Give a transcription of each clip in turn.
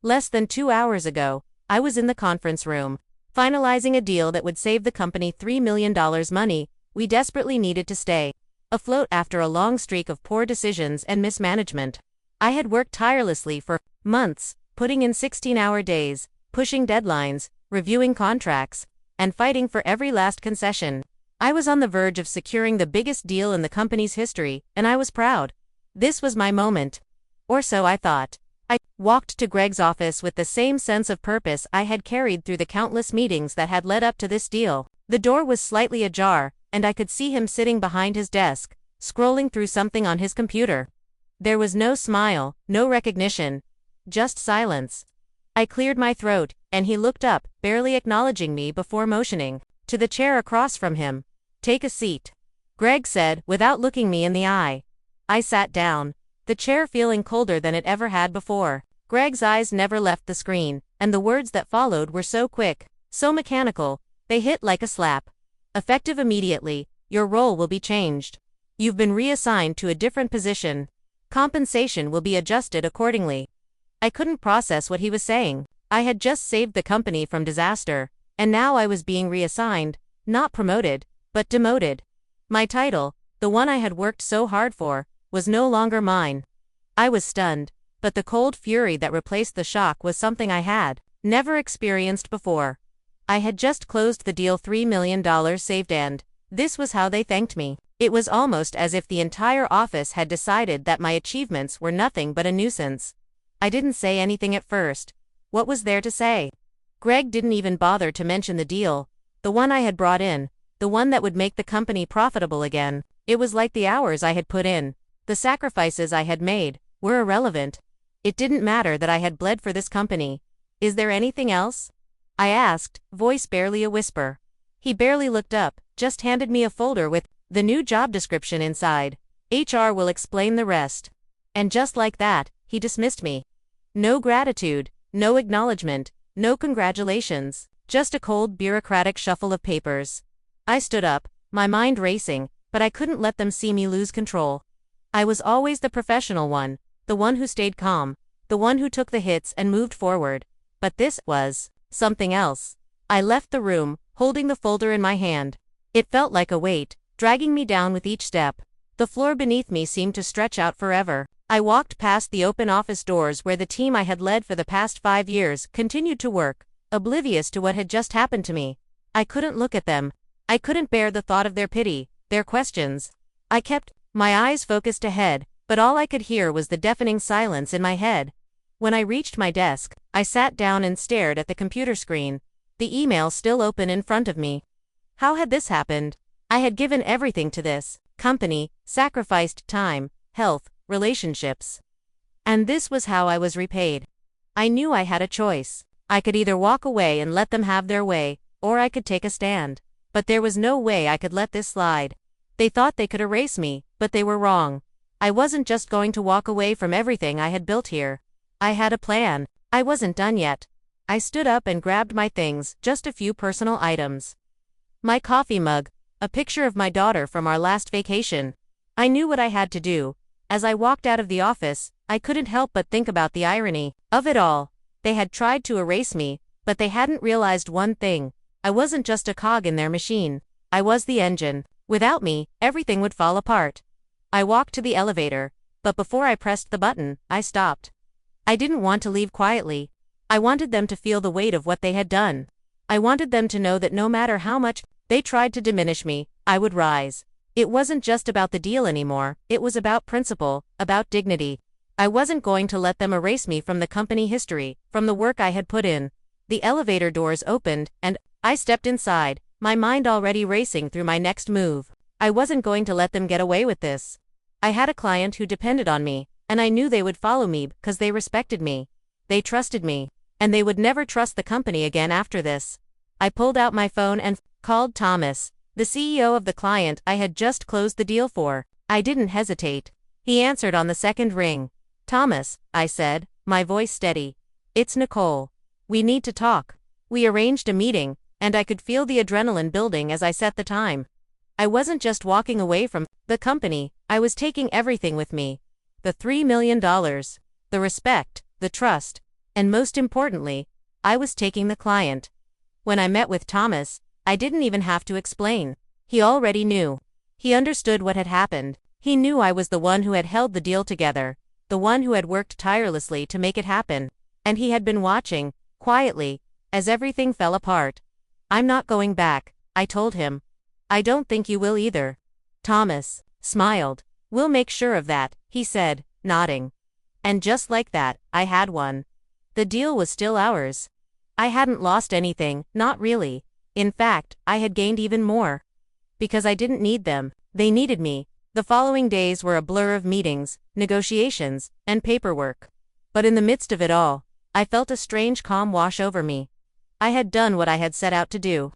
Less than 2 hours ago, I was in the conference room, finalizing a deal that would save the company $3 million money we desperately needed to stay afloat after a long streak of poor decisions and mismanagement. I had worked tirelessly for months, putting in 16-hour days, pushing deadlines, reviewing contracts, and fighting for every last concession. I was on the verge of securing the biggest deal in the company's history, and I was proud. This was my moment. Or so I thought. I walked to Greg's office with the same sense of purpose I had carried through the countless meetings that had led up to this deal. The door was slightly ajar, and I could see him sitting behind his desk, scrolling through something on his computer. There was no smile, no recognition, just silence. I cleared my throat, and he looked up, barely acknowledging me before motioning to the chair across from him. "Take a seat," Greg said, without looking me in the eye. I sat down, the chair feeling colder than it ever had before. Greg's eyes never left the screen, and the words that followed were so quick, so mechanical, they hit like a slap. "Effective immediately, your role will be changed. You've been reassigned to a different position. Compensation will be adjusted accordingly." I couldn't process what he was saying. I had just saved the company from disaster, and now I was being reassigned, not promoted, but demoted. My title, the one I had worked so hard for, was no longer mine. I was stunned, but the cold fury that replaced the shock was something I had never experienced before. I had just closed the deal, $3 million saved, and this was how they thanked me. It was almost as if the entire office had decided that my achievements were nothing but a nuisance. I didn't say anything at first. What was there to say? Greg didn't even bother to mention the deal, the one I had brought in, the one that would make the company profitable again. It was like the hours I had put in, the sacrifices I had made, were irrelevant. It didn't matter that I had bled for this company. "Is there anything else?" I asked, voice barely a whisper. He barely looked up, just handed me a folder with the new job description inside. "HR will explain the rest." And just like that, he dismissed me. No gratitude, no acknowledgement, no congratulations, just a cold bureaucratic shuffle of papers. I stood up, my mind racing, but I couldn't let them see me lose control. I was always the professional one, the one who stayed calm, the one who took the hits and moved forward. But this was something else. I left the room, holding the folder in my hand. It felt like a weight, dragging me down with each step. The floor beneath me seemed to stretch out forever. I walked past the open office doors where the team I had led for the past 5 years continued to work, oblivious to what had just happened to me. I couldn't look at them. I couldn't bear the thought of their pity, their questions. I kept my eyes focused ahead, but all I could hear was the deafening silence in my head. When I reached my desk, I sat down and stared at the computer screen, the email still open in front of me. How had this happened? I had given everything to this company, sacrificed time, health, relationships. And this was how I was repaid. I knew I had a choice. I could either walk away and let them have their way, or I could take a stand. But there was no way I could let this slide. They thought they could erase me, but they were wrong. I wasn't just going to walk away from everything I had built here. I had a plan. I wasn't done yet. I stood up and grabbed my things, just a few personal items. My coffee mug, a picture of my daughter from our last vacation. I knew what I had to do. As I walked out of the office, I couldn't help but think about the irony of it all. They had tried to erase me, but they hadn't realized one thing. I wasn't just a cog in their machine. I was the engine. Without me, everything would fall apart. I walked to the elevator, but before I pressed the button, I stopped. I didn't want to leave quietly. I wanted them to feel the weight of what they had done. I wanted them to know that no matter how much they tried to diminish me, I would rise. It wasn't just about the deal anymore, it was about principle, about dignity. I wasn't going to let them erase me from the company history, from the work I had put in. The elevator doors opened, and I stepped inside, my mind already racing through my next move. I wasn't going to let them get away with this. I had a client who depended on me, and I knew they would follow me because they respected me. They trusted me, and they would never trust the company again after this. I pulled out my phone and called Thomas, the CEO of the client I had just closed the deal for. I didn't hesitate. He answered on the second ring. "Thomas," I said, my voice steady. "It's Nicole. We need to talk." We arranged a meeting, and I could feel the adrenaline building as I set the time. I wasn't just walking away from the company, I was taking everything with me. The $3 million, the respect, the trust, And most importantly, I was taking the client. When I met with Thomas, I didn't even have to explain. He already knew. He understood what had happened. He knew I was the one who had held the deal together, the one who had worked tirelessly to make it happen. And he had been watching, quietly, as everything fell apart. "I'm not going back," I told him. "I don't think you will either." Thomas smiled. "We'll make sure of that," he said, nodding. And just like that, I had one. The deal was still ours. I hadn't lost anything, not really. In fact, I had gained even more. Because I didn't need them, they needed me. The following days were a blur of meetings, negotiations, and paperwork. But in the midst of it all, I felt a strange calm wash over me. I had done what I had set out to do.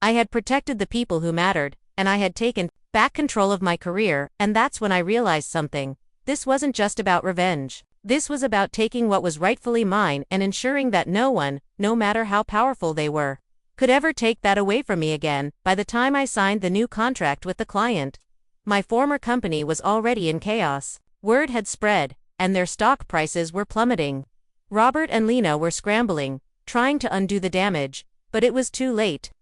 I had protected the people who mattered, and I had taken back control of my career, and that's when I realized something. This wasn't just about revenge. This was about taking what was rightfully mine and ensuring that no one, no matter how powerful they were, could ever take that away from me again. By the time I signed the new contract with the client, my former company was already in chaos. Word had spread, and their stock prices were plummeting. Robert and Lena were scrambling, trying to undo the damage, but it was too late.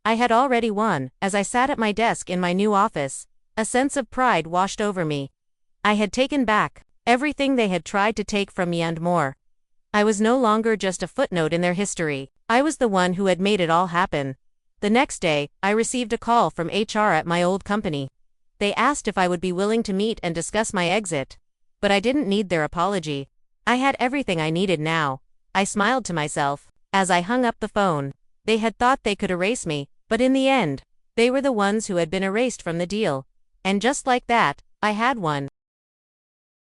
I had already won. As I sat at my desk in my new office, a sense of pride washed over me. I had taken back everything they had tried to take from me and more. I was no longer just a footnote in their history. I was the one who had made it all happen. The next day, I received a call from HR at my old company. They asked if I would be willing to meet and discuss my exit. But I didn't need their apology. I had everything I needed now. I smiled to myself as I hung up the phone. They had thought they could erase me, but in the end, they were the ones who had been erased from the deal. And just like that, I had won.